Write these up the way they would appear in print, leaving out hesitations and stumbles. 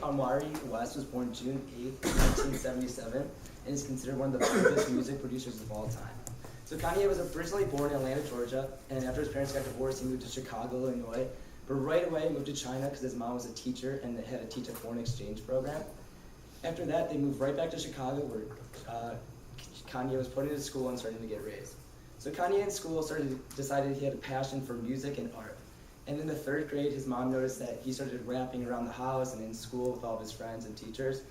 Kanye West was born June 8th, 1977, and is considered one of the biggest music producers of all time. So Kanye was originally born in Atlanta, Georgia, and after his parents got divorced, he moved to Chicago, Illinois. But right away, he moved to China because his mom was a teacher and they had to teach a foreign exchange program. After that, they moved right back to Chicago, where Kanye was put into school and starting to get raised. So Kanye in school decided he had a passion for music and art. And in the 3rd grade, his mom noticed that he started rapping around the house and in school with all of his friends and teachers.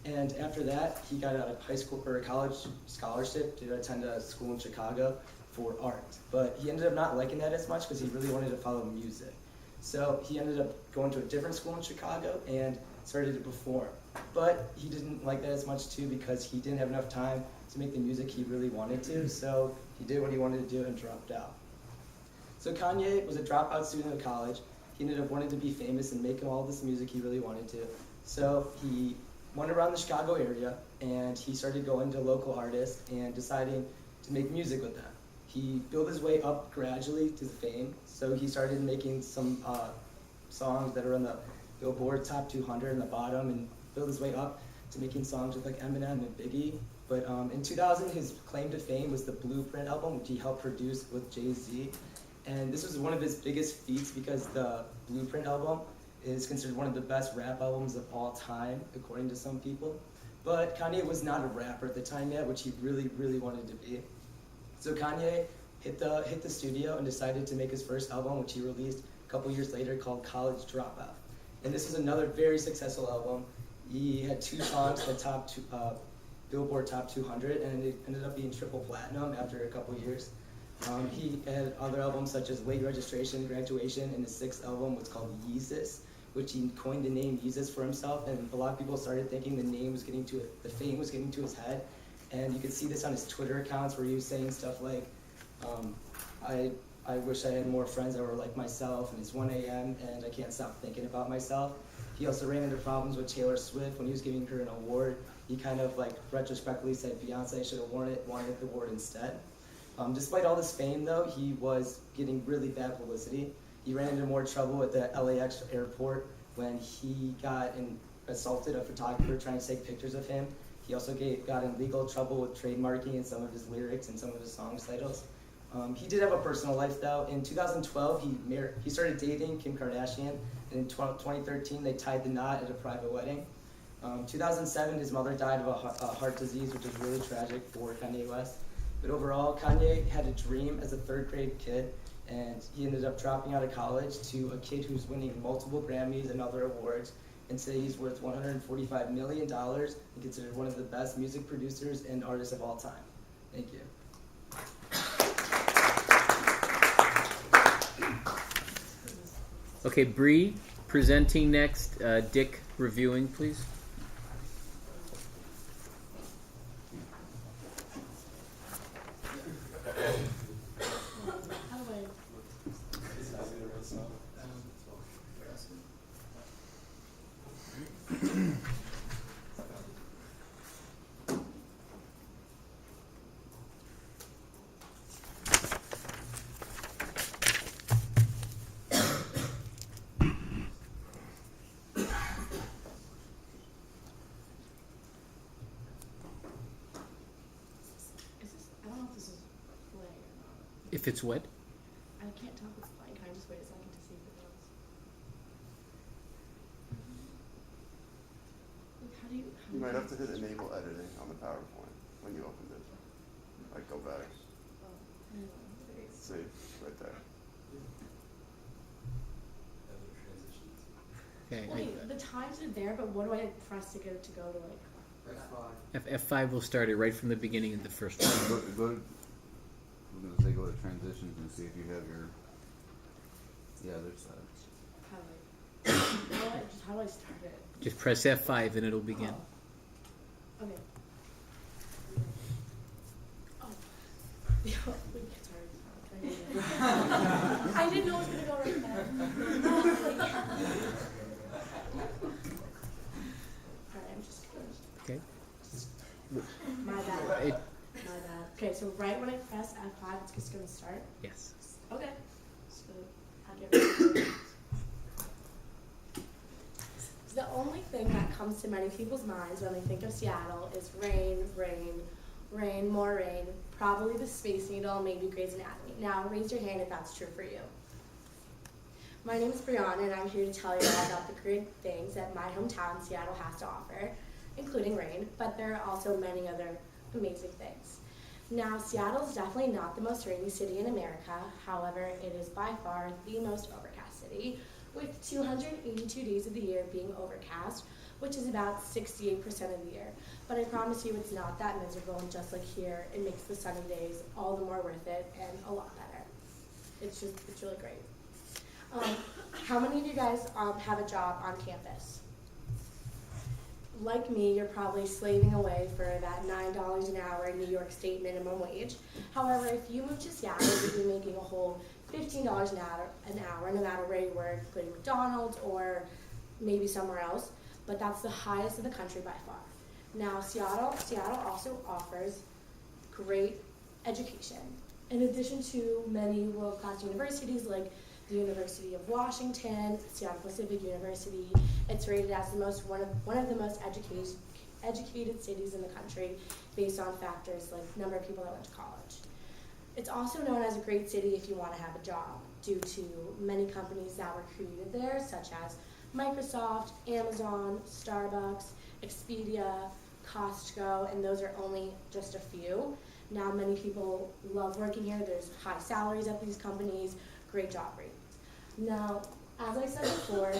And after that, he got a high school or a college scholarship to attend a school in Chicago for art. But he ended up not liking that as much because he really wanted to follow music. So he ended up going to a different school in Chicago and started to perform. But he didn't like that as much too because he didn't have enough time to make the music he really wanted to. So he did what he wanted to do and dropped out. So Kanye was a dropout student of college. He ended up wanting to be famous and making all this music he really wanted to. So he went around the Chicago area and he started going to local artists and deciding to make music with them. He built his way up gradually to fame. So he started making some songs that are on the Billboard Top 200 in the bottom and built his way up to making songs with like Eminem and Biggie. But in 2000, his claim to fame was the Blueprint album, which he helped produce with Jay-Z. And this was one of his biggest feats because the Blueprint album is considered one of the best rap albums of all time, according to some people. But Kanye was not a rapper at the time yet, which he really, really wanted to be. So Kanye hit the studio and decided to make his first album, which he released a couple years later, called College Dropout. And this was another very successful album. He had 2 songs that topped Billboard Top 200, and it ended up being triple platinum after a couple years. He had other albums such as Late Registration, Graduation, and his 6th album was called Yeezus, which he coined the name Yeezus for himself, and a lot of people started thinking the fame was getting to his head. And you could see this on his Twitter accounts where he was saying stuff like, I wish I had more friends that were like myself, and it's 1 a.m. and I can't stop thinking about myself. He also ran into problems with Taylor Swift when he was giving her an award. He kind of like retrospectively said Beyonce should have wanted the award instead. Despite all this fame though, he was getting really bad publicity. He ran into more trouble at the LAX airport when he got assaulted a photographer trying to take pictures of him. He also got in legal trouble with trademarking in some of his lyrics and some of his song titles. He did have a personal life though. In 2012, he started dating Kim Kardashian, and in 2013 they tied the knot at a private wedding. 2007, his mother died of a heart disease, which is really tragic for Kanye West. But overall, Kanye had a dream as a 3rd grade kid, and he ended up dropping out of college to a kid who's winning multiple Grammys and other awards. And today he's worth $145 million and considered one of the best music producers and artists of all time. Thank you. Okay, Bree presenting next. Dick reviewing, please. If it's what? I can't tell if it's blank. Can I just wait a second to see if it goes? How do you might have to hit enable editing on the PowerPoint when you opened it. Like go back. See, right there. Okay. Wait, the times are there, but what do I press to go to like? F5 will start it right from the beginning of the first one. Go to, we're going to say go to transitions and see if you have your, the other side. How do I start it? Just press F5 and it'll begin. Oh. Okay. Oh. Sorry. I didn't know it was going to go right there. Alright, I'm just Okay. My bad. My bad. Okay, so right when I press F5, it's just going to start? Yes. Okay. So I'll get ready. only thing that comes to many people's minds when they think of Seattle is rain, rain, rain, more rain, probably the Space Needle, maybe Grey's Anatomy. Now, raise your hand if that's true for you. My name is Brianna, and I'm here to tell you all about the great things that my hometown, Seattle, has to offer, including rain, but there are also many other amazing things. Now, Seattle is definitely not the most rainy city in America. However, it is by far the most overcast city, with 282 days of the year being overcast, which is about 68% of the year. But I promise you it's not that miserable, and just like here, it makes the sunny days all the more worth it and a lot better. It's really great. How many of you guys have a job on campus? Like me, you're probably slaving away for that $9 an hour New York State minimum wage. However, if you move to Seattle, you'd be making a whole $15 an hour, no matter where you work, including McDonald's or maybe somewhere else. But that's the highest in the country by far. Now, Seattle also offers great education. In addition to many world-class universities like the University of Washington, Seattle Pacific University, it's rated as one of the most educated cities in the country based on factors like number of people that went to college. It's also known as a great city if you want to have a job due to many companies that were created there, such as Microsoft, Amazon, Starbucks, Expedia, Costco, and those are only just a few. Now, many people love working here. There's high salaries at these companies, great job rates. Now, as I said before,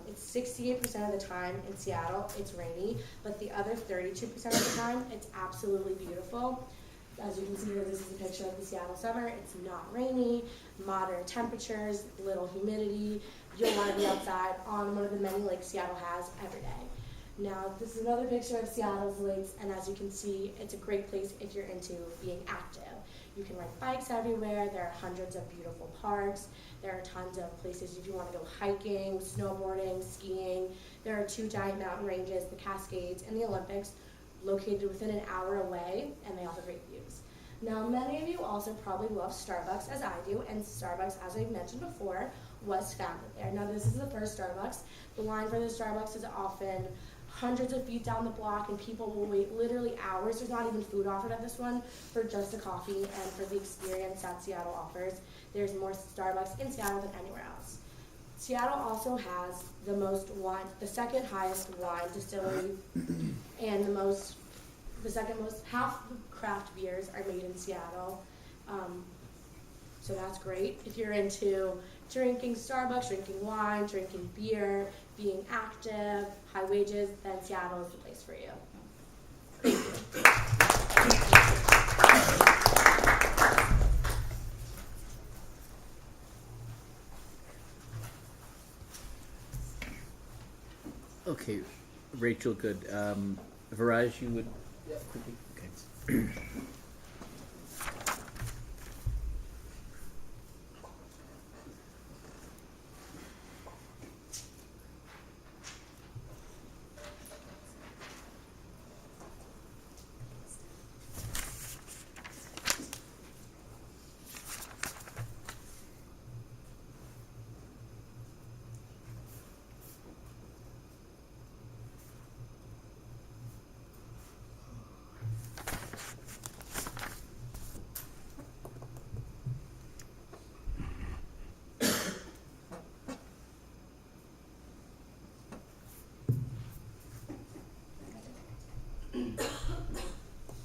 it's 68% of the time in Seattle, it's rainy, but the other 32% of the time, it's absolutely beautiful. As you can see here, this is a picture of the Seattle summer. It's not rainy, moderate temperatures, little humidity. You'll want to be outside on one of the many lakes Seattle has every day. Now, this is another picture of Seattle's lakes, and as you can see, it's a great place if you're into being active. You can ride bikes everywhere. There are hundreds of beautiful parks. There are tons of places if you want to go hiking, snowboarding, skiing. There are 2 giant mountain ranges, the Cascades and the Olympics, located within an hour away, and they offer great views. Now, many of you also probably love Starbucks, as I do, and Starbucks, as I mentioned before, was founded there. Now, this is the first Starbucks. The line for the Starbucks is often hundreds of feet down the block, and people will wait literally hours. There's not even food offered at this one for just a coffee and for the experience that Seattle offers. There's more Starbucks in Seattle than anywhere else. Seattle also has the second highest wine distillery, and the second most, half the craft beers are made in Seattle. So that's great. If you're into drinking Starbucks, drinking wine, drinking beer, being active, high wages, then Seattle is the place for you. Okay, Rachel, good. Viraj, you would quickly? Okay.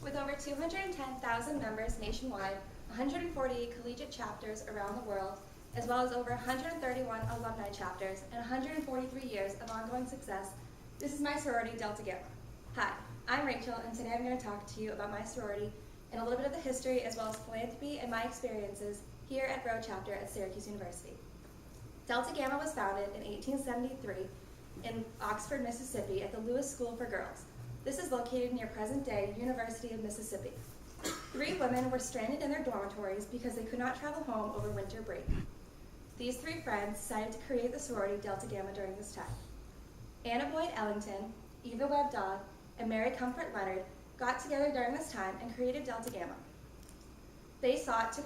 With over 210,000 members nationwide, 148 collegiate chapters around the world, as well as over 131 alumni chapters, and 143 years of ongoing success, this is my sorority, Delta Gamma. Hi, I'm Rachel, and today I'm going to talk to you about my sorority and a little bit of the history as well as philanthropy and my experiences here at Rho Chapter at Syracuse University. Delta Gamma was founded in 1873 in Oxford, Mississippi at the Lewis School for Girls. This is located near present-day University of Mississippi. 3 women were stranded in their dormitories because they could not travel home over winter break. These 3 friends decided to create the sorority Delta Gamma during this time. Anna Boyd Ellington, Eva Webb Dodd, and Mary Comfort Leonard got together during this time and created Delta Gamma. They sought to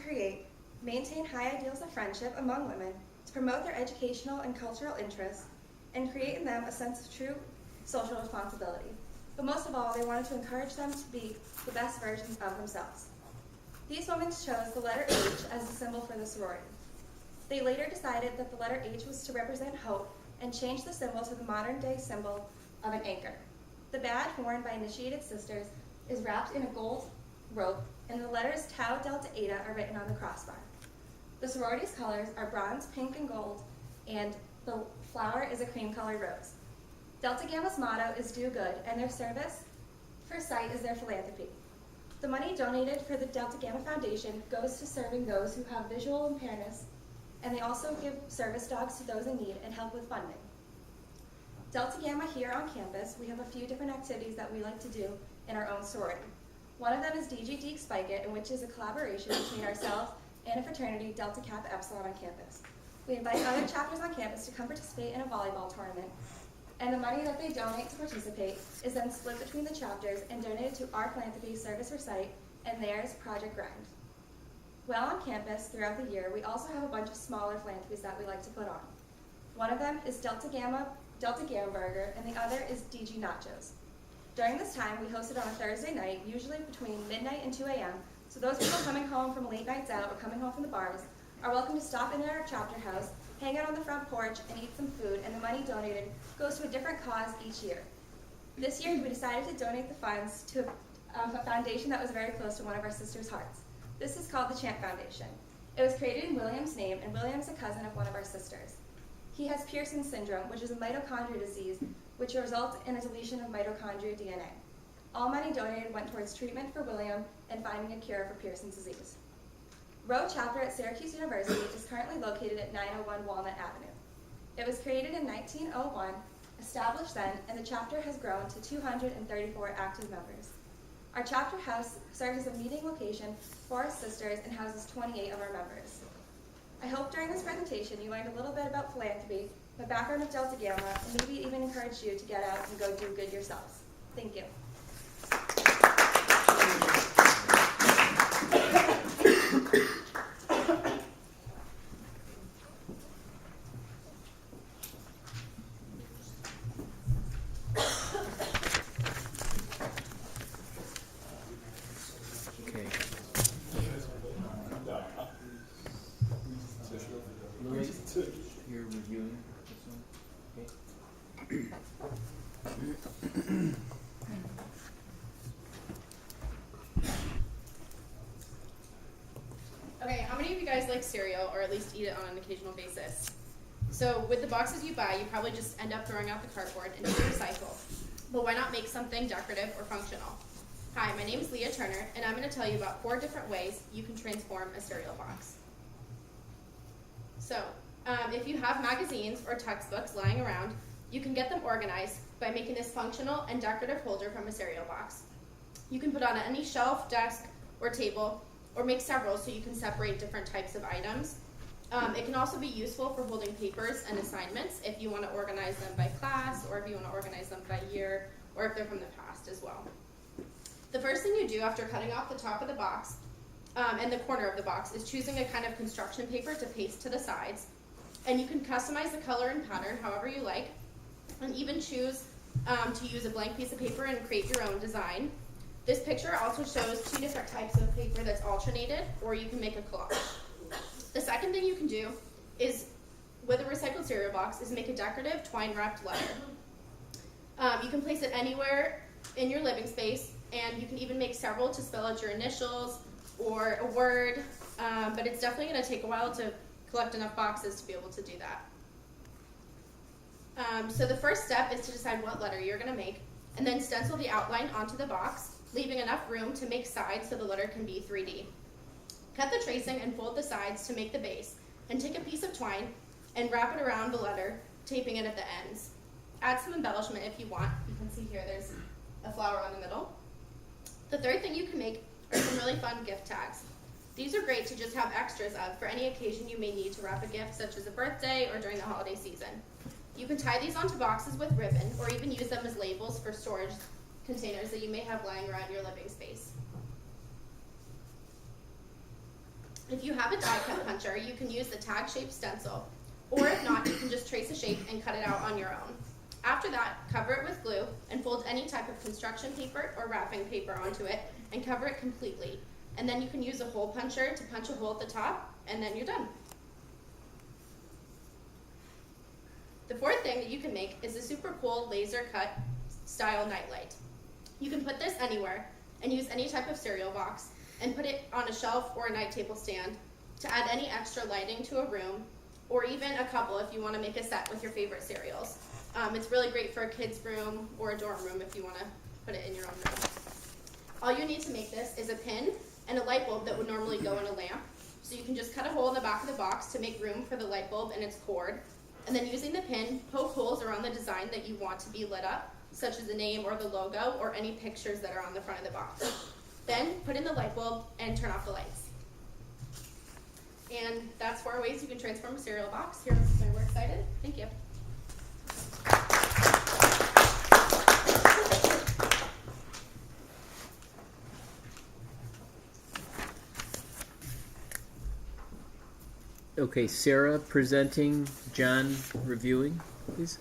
maintain high ideals of friendship among women, to promote their educational and cultural interests, and create in them a sense of true social responsibility. But most of all, they wanted to encourage them to be the best versions of themselves. These women chose the letter H as the symbol for the sorority. They later decided that the letter H was to represent hope and changed the symbol to the modern-day symbol of an anchor. The badge worn by initiated sisters is wrapped in a gold rope, and the letters Tau, Delta, Eta are written on the crossbar. The sorority's colors are bronze, pink, and gold, and the flower is a cream-colored rose. Delta Gamma's motto is do good, and their service for sight is their philanthropy. The money donated for the Delta Gamma Foundation goes to serving those who have visual impairments, and they also give service dogs to those in need and help with funding. Delta Gamma here on campus, we have a few different activities that we like to do in our own sorority. One of them is DJ Deke Spike It, which is a collaboration between ourselves and a fraternity, Delta Kappa Epsilon, on campus. We invite other chapters on campus to come participate in a volleyball tournament, and the money that they donate to participate is then split between the chapters and donated to our philanthropy Service for Sight and theirs Project Grind. While on campus throughout the year, we also have a bunch of smaller philanthropies that we like to put on. One of them is Delta Gamma Burger, and the other is DG Nachos. During this time, we host it on a Thursday night, usually between midnight and 2 a.m., so those people coming home from late nights out or coming home from the bars are welcome to stop in at our chapter house, hang out on the front porch, and eat some food, and the money donated goes to a different cause each year. This year, we decided to donate the funds to a foundation that was very close to one of our sisters' hearts. This is called the Champ Foundation. It was created in William's name, and William's a cousin of one of our sisters. He has Pearson's syndrome, which is a mitochondria disease, which results in a deletion of mitochondria DNA. All money donated went towards treatment for William and finding a cure for Pearson's disease. Roe Chapter at Syracuse University is currently located at 901 Walnut Avenue. It was created in 1901, established then, and the chapter has grown to 234 active members. Our chapter house serves as a meeting location for our sisters and houses 28 of our members. I hope during this presentation you learned a little bit about philanthropy, the background of Delta Gamma, and maybe even encouraged you to get out and go do good yourselves. Thank you. Okay. Louis, you're reviewing this one? Okay. Okay, how many of you guys like cereal, or at least eat it on an occasional basis? So with the boxes you buy, you probably just end up throwing out the cardboard into the recycle. But why not make something decorative or functional? Hi, my name is Leah Turner, and I'm going to tell you about 4 different ways you can transform a cereal box. So, if you have magazines or textbooks lying around, you can get them organized by making this functional and decorative holder from a cereal box. You can put on any shelf, desk, or table, or make several so you can separate different types of items. It can also be useful for holding papers and assignments if you want to organize them by class, or if you want to organize them by year, or if they're from the past as well. The first thing you do after cutting off the top of the box and the corner of the box is choosing a kind of construction paper to paste to the sides. And you can customize the color and pattern however you like, and even choose to use a blank piece of paper and create your own design. This picture also shows 2 different types of paper that's alternated, or you can make a collage. The second thing you can do is, with a recycled cereal box, is make a decorative twine-wrapped letter. You can place it anywhere in your living space, and you can even make several to spell out your initials or a word, but it's definitely going to take a while to collect enough boxes to be able to do that. So the first step is to decide what letter you're going to make, and then stencil the outline onto the box, leaving enough room to make sides so the letter can be 3D. Cut the tracing and fold the sides to make the base, and take a piece of twine and wrap it around the letter, taping it at the ends. Add some embellishment if you want. You can see here there's a flower on the middle. The third thing you can make are some really fun gift tags. These are great to just have extras of for any occasion you may need to wrap a gift, such as a birthday or during the holiday season. You can tie these onto boxes with ribbon, or even use them as labels for storage containers that you may have lying around your living space. If you have a die cut puncher, you can use the tag-shaped stencil, Or if not, you can just trace a shape and cut it out on your own. After that, cover it with glue and fold any type of construction paper or wrapping paper onto it and cover it completely. And then you can use a hole puncher to punch a hole at the top, and then you're done. The fourth thing that you can make is a super cool laser cut style nightlight. You can put this anywhere and use any type of cereal box and put it on a shelf or a night table stand to add any extra lighting to a room, or even a couple if you want to make a set with your favorite cereals. It's really great for a kid's room or a dorm room if you want to put it in your own room. All you need to make this is a pin and a light bulb that would normally go in a lamp. So you can just cut a hole in the back of the box to make room for the light bulb and its cord. And then using the pin, poke holes around the design that you want to be lit up, such as the name or the logo or any pictures that are on the front of the box. Then put in the light bulb and turn off the lights. And that's 4 ways you can transform a cereal box. Here, we're excited. Thank you. Okay, Sarah presenting, John reviewing, please.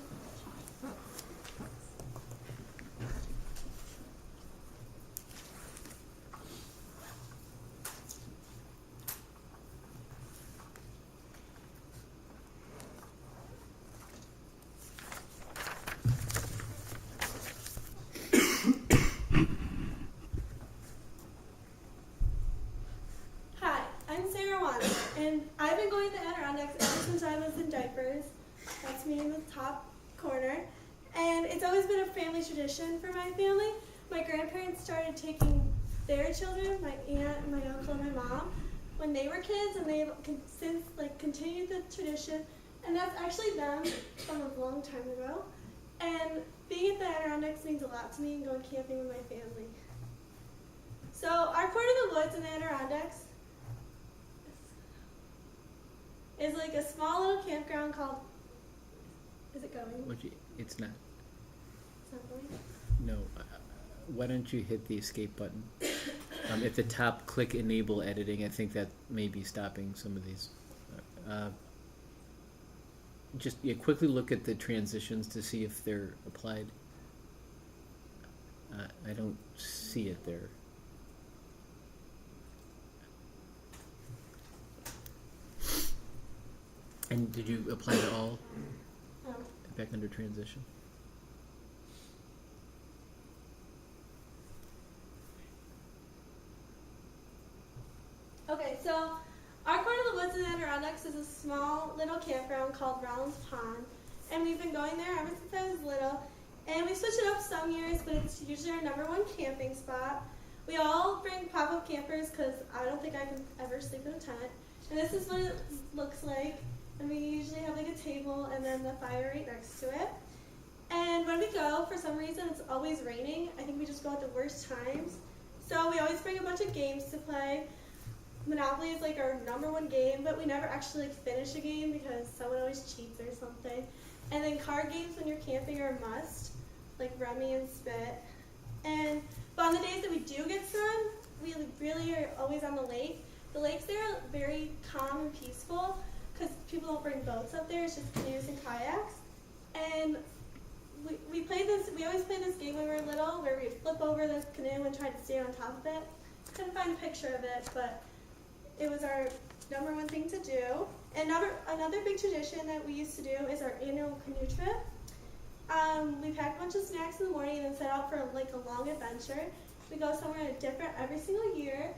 Hi, I'm Sarah Wan, and I've been going to Adirondacks ever since I was in diapers. That's me in the top corner. And it's always been a family tradition for my family. My grandparents started taking their children, my aunt, my uncle, and my mom, when they were kids, and they've since continued the tradition. And that's actually them from a long time ago. And being at the Adirondacks means a lot to me, and going camping with my family. So our part of the woods in the Adirondacks is like a small little campground called, is it going? It's not. It's not going? No. Why don't you hit the escape button? At the top, click enable editing. I think that may be stopping some of these. Just quickly look at the transitions to see if they're applied. I don't see it there. And did you apply it all? No. Back under transition? Okay, so our part of the woods in the Adirondacks is a small little campground called Rollins Pond. And we've been going there ever since I was little. And we switch it up some years, but it's usually our #1 camping spot. We all bring pop-up campers because I don't think I can ever sleep in a tent. And this is what it looks like. And we usually have like a table and then the fire right next to it. And when we go, for some reason, it's always raining. I think we just go at the worst times. So we always bring a bunch of games to play. Monopoly is like our #1 game, but we never actually finish a game because someone always cheats or something. And then card games when you're camping are a must, like Rummy and Spit. But on the days that we do get sun, we really are always on the lake. The lakes there are very calm and peaceful because people don't bring boats up there. It's just canoes and kayaks. And we always played this game when we were little where we'd flip over the canoe and try to stand on top of it. Couldn't find a picture of it, but it was our #1 thing to do. And another big tradition that we used to do is our annual canoe trip. We pack a bunch of snacks in the morning and then set out for like a long adventure. We go somewhere different every single year,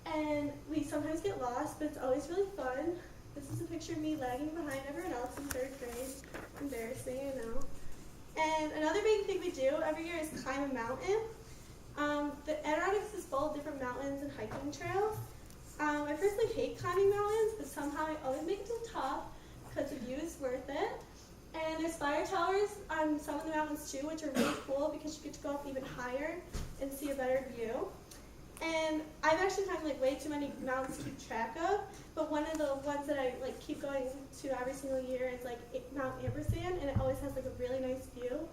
and we sometimes get lost, but it's always really fun. This is a picture of me lagging behind everyone else in 3rd grade. Embarrassing, I know. And another big thing we do every year is climb a mountain. The Adirondacks is full of different mountains and hiking trails. I personally hate climbing mountains, but somehow I always make it to the top because the view is worth it. And there's fire towers on some of the mountains too, which are really cool because you get to go up even higher and see a better view. And I've actually climbed like way too many mountains to keep track of, but one of the ones that I like keep going to every single year is like Mount Ampersand, and it always has like a really nice view.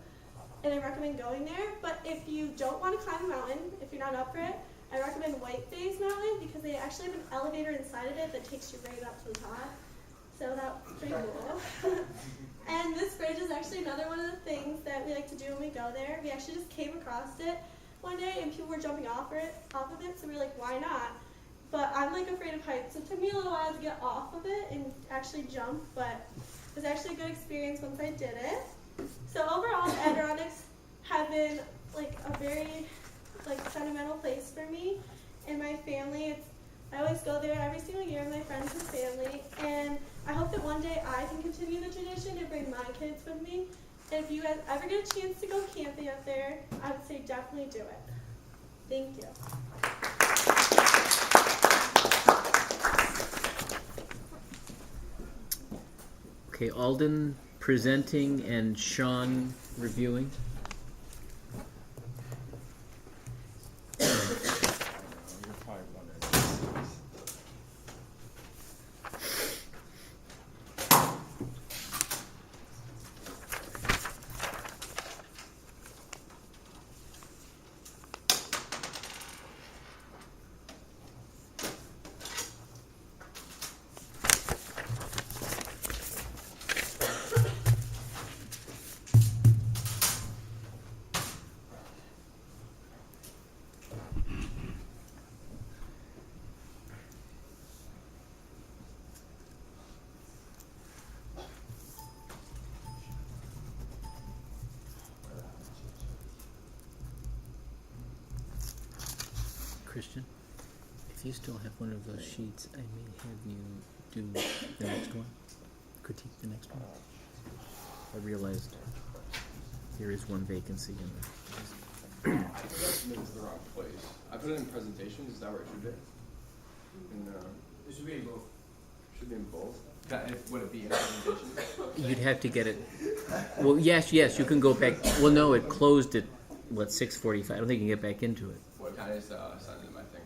And I recommend going there. But if you don't want to climb a mountain, if you're not up for it, I recommend Whiteface Mountain because they actually have an elevator inside of it that takes you right up to the top. So that's pretty cool. And this bridge is actually another one of the things that we like to do when we go there. We actually just came across it one day and people were jumping off of it, so we were like, why not? But I'm like afraid of heights, so it took me a little while to get off of it and actually jump, but it was actually a good experience once I did it. So overall, the Adirondacks have been like a very sentimental place for me and my family. I always go there every single year with my friends and family, and I hope that one day I can continue the tradition and bring my kids with me. And if you guys ever get a chance to go camping up there, I would say definitely do it. Thank you. Okay, Alden presenting and Sean reviewing. Christian, if you still have one of those sheets, I may have you do the next one. Critique the next one. I realized there is one vacancy in there. I think I submitted to the wrong place. I put it in presentations. Is that where it should be? It should be in both. Should be in both. Would it be in presentations? You'd have to get it. Well, yes, you can go back. Well, no, it closed at, 6:45. I don't think you can get back into it. What kind of sign in my thing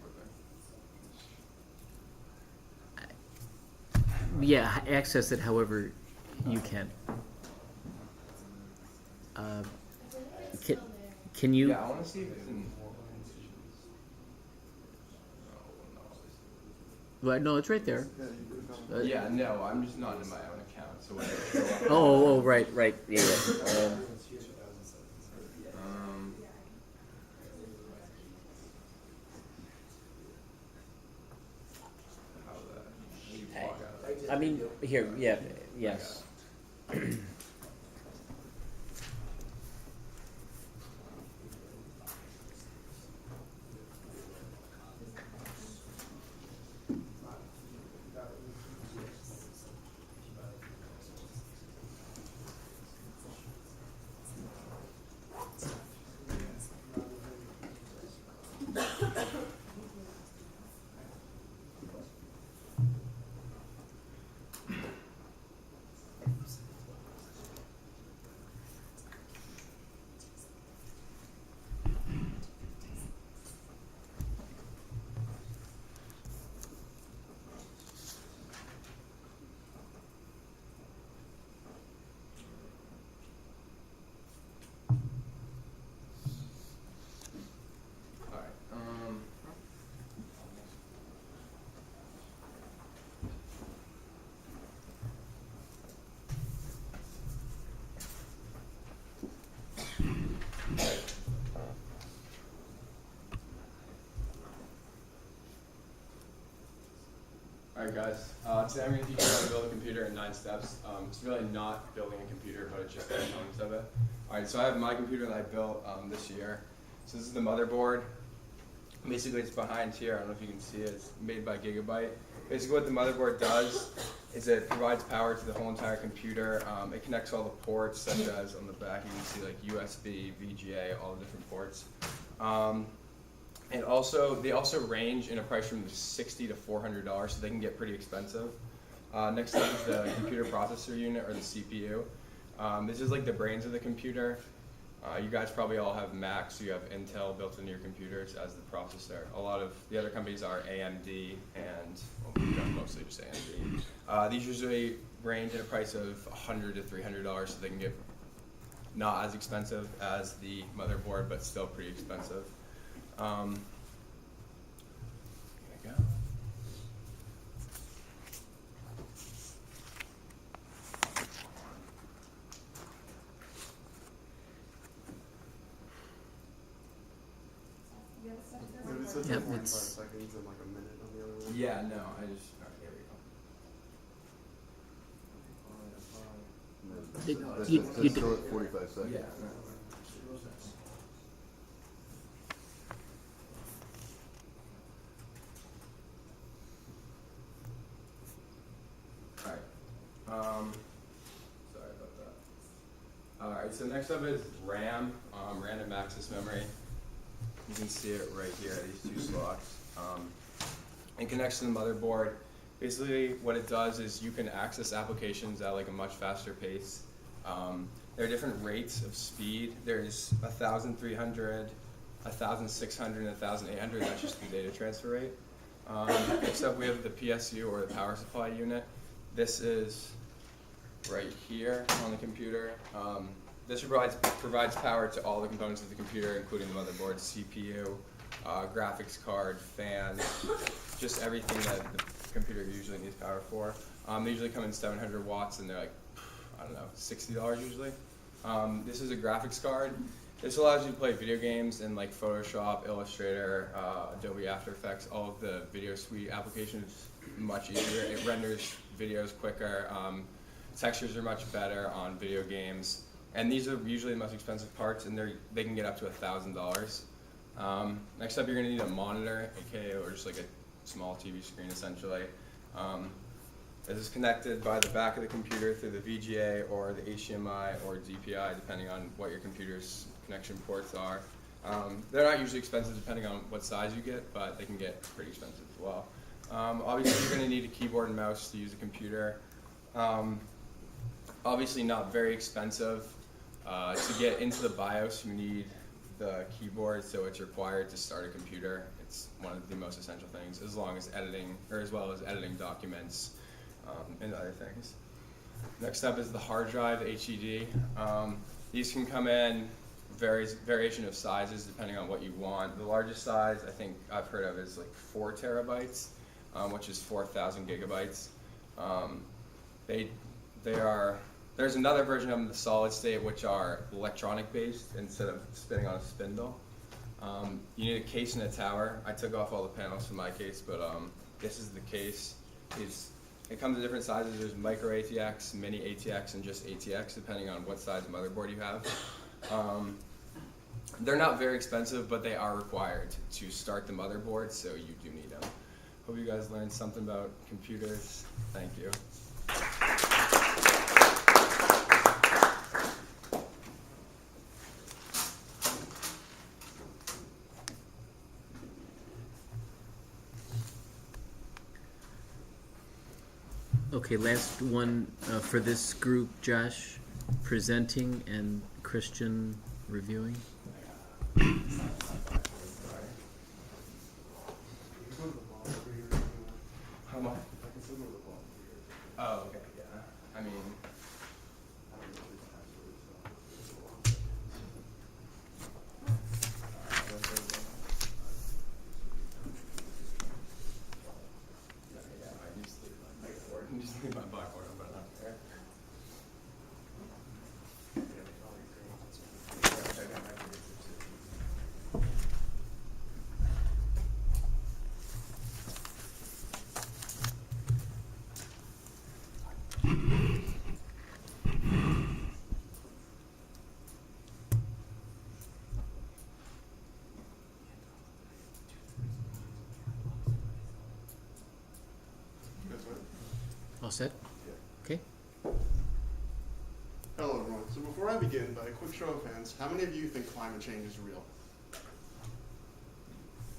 quickly? Yeah, access it however you can. Can you? Yeah, I want to see if it's in. Well, no, it's right there. Yeah, no, I'm just not in my own account. So when it show up, Oh, right, yeah. I mean, here, yeah, yes. Alright guys, today I'm going to teach you how to build a computer in 9 steps. It's really not building a computer, but it's just the components of it. Alright, so I have my computer that I built this year. So this is the motherboard. Basically it's behind here, I don't know if you can see it, it's made by Gigabyte. Basically what the motherboard does is it provides power to the whole entire computer. It connects all the ports, such as on the back you can see like USB, VGA, all the different ports. And also, they also range in a price from $60 to $400, so they can get pretty expensive. Next up is the computer processor unit, or the CPU. This is like the brains of the computer. You guys probably all have Macs, so you have Intel built into your computers as the processor. A lot of the other companies are AMD and mostly just AMD. These usually range in a price of $100 to $300, so they can get not as expensive as the motherboard, but still pretty expensive. Here we go. Maybe it says Yep, like 45 it's- seconds and like a minute on the other one. Yeah, no, I just, alright, here we go. Did- You, you still at 45 seconds. Yeah. Alright, sorry about that. Alright, so next up is RAM, random access memory. You can see it right here, these two slots. It connects to the motherboard. Basically, what it does is you can access applications at like a much faster pace. There are different rates of speed. There's 1,300, 1,600, and 1,800. That's just the data transfer rate. Next up, we have the PSU, or the power supply unit. This is right here on the computer. This provides power to all the components of the computer, including the motherboard, CPU, graphics card, fans, just everything that the computer usually needs power for. They usually come in 700 watts, and they're like, I don't know, $60 usually. This is a graphics card. This allows you to play video games in like Photoshop, Illustrator, Adobe After Effects, all of the video suite applications much easier. It renders videos quicker. Textures are much better on video games. And these are usually the most expensive parts, and they can get up to $1,000. Next up, you're going to need a monitor, aka or just like a small TV screen essentially. This is connected by the back of the computer through the VGA or the HDMI or DPI, depending on what your computer's connection ports are. They're not usually expensive depending on what size you get, but they can get pretty expensive as well. Obviously, you're going to need a keyboard and mouse to use a computer. Obviously not very expensive. To get into the BIOS, you need the keyboard, so it's required to start a computer. It's one of the most essential things, as well as editing documents and other things. Next up is the hard drive, the HDD. These can come in variation of sizes depending on what you want. The largest size I think I've heard of is like 4 terabytes, which is 4,000 gigabytes. There's another version of them, the solid state, which are electronic based instead of spinning on a spindle. You need a case and a tower. I took off all the panels from my case, but this is the case. It comes in different sizes. There's micro ATX, mini ATX, and just ATX, depending on what size motherboard you have. They're not very expensive, but they are required to start the motherboard, so you do need them. Hope you guys learned something about computers. Thank you. Okay, last one for this group, Josh presenting and Christian reviewing. How much? Oh, okay, yeah. I mean, I just leave my blackboard open up there. That's right. All set? Okay. Hello everyone. So before I begin, by a quick show of hands, how many of you think climate change is real?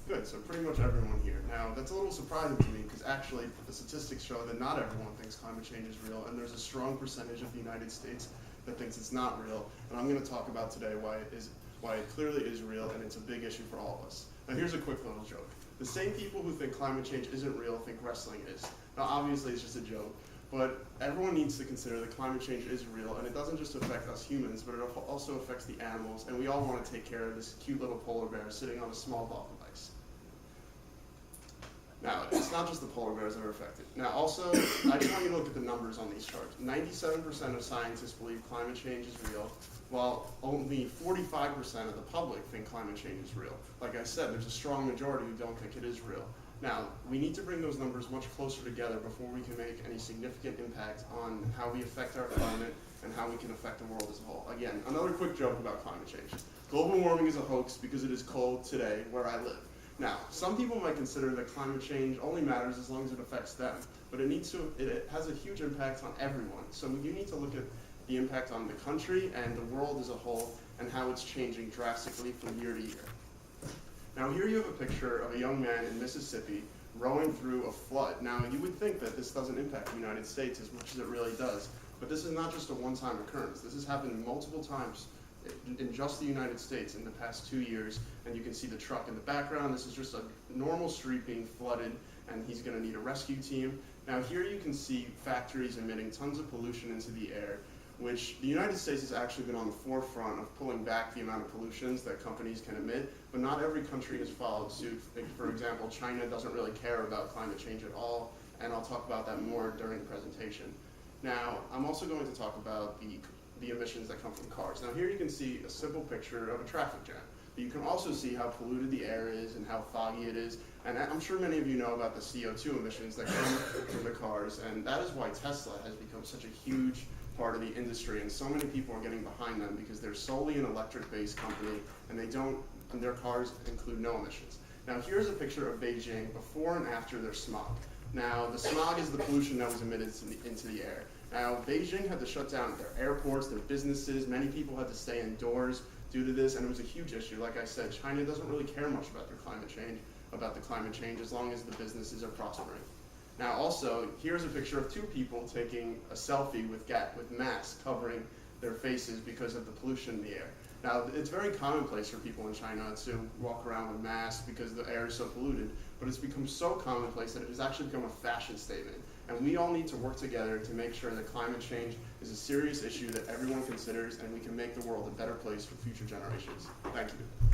Good, so pretty much everyone here. Now, that's a little surprising to me because actually the statistics show that not everyone thinks climate change is real, and there's a strong percentage of the United States that thinks it's not real. And I'm going to talk about today why it clearly is real, and it's a big issue for all of us. Now, here's a quick little joke. The same people who think climate change isn't real think wrestling is. Now, obviously, it's just a joke, but everyone needs to consider that climate change is real, and it doesn't just affect us humans, but it also affects the animals, and we all want to take care of this cute little polar bear sitting on a small ball of ice. Now, it's not just the polar bears that are affected. Now, also, I just want you to look at the numbers on these charts. 97% of scientists believe climate change is real, while only 45% of the public think climate change is real. Like I said, there's a strong majority who don't think it is real. Now, we need to bring those numbers much closer together before we can make any significant impact on how we affect our climate and how we can affect the world as a whole. Again, another quick joke about climate change. Global warming is a hoax because it is cold today where I live. Now, some people might consider that climate change only matters as long as it affects them, but it has a huge impact on everyone. So you need to look at the impact on the country and the world as a whole and how it's changing drastically from year to year. Now, here you have a picture of a young man in Mississippi rowing through a flood. Now, you would think that this doesn't impact the United States as much as it really does, but this is not just a one-time occurrence. This has happened multiple times in just the United States in the past 2 years, and you can see the truck in the background. This is just a normal street being flooded, and he's going to need a rescue team. Now, here you can see factories emitting tons of pollution into the air, which the United States has actually been on the forefront of pulling back the amount of pollutions that companies can emit, but not every country has followed suit. For example, China doesn't really care about climate change at all, and I'll talk about that more during the presentation. Now, I'm also going to talk about the emissions that come from cars. Now, here you can see a simple picture of a traffic jam. But you can also see how polluted the air is and how foggy it is. And I'm sure many of you know about the CO2 emissions that come from the cars, and that is why Tesla has become such a huge part of the industry, and so many people are getting behind them because they're solely an electric-based company, and their cars include no emissions. Now, here's a picture of Beijing before and after their smog. Now, the smog is the pollution that was emitted into the air. Now, Beijing had to shut down their airports, their businesses. Many people had to stay indoors due to this, and it was a huge issue. Like I said, China doesn't really care much about the climate change as long as the businesses are prospering. Now, also, here's a picture of two people taking a selfie with masks covering their faces because of the pollution in the air. Now, it's very commonplace for people in China to walk around with masks because the air is so polluted, but it's become so commonplace that it has actually become a fashion statement. And we all need to work together to make sure that climate change is a serious issue that everyone considers, and we can make the world a better place for future generations. Thank you.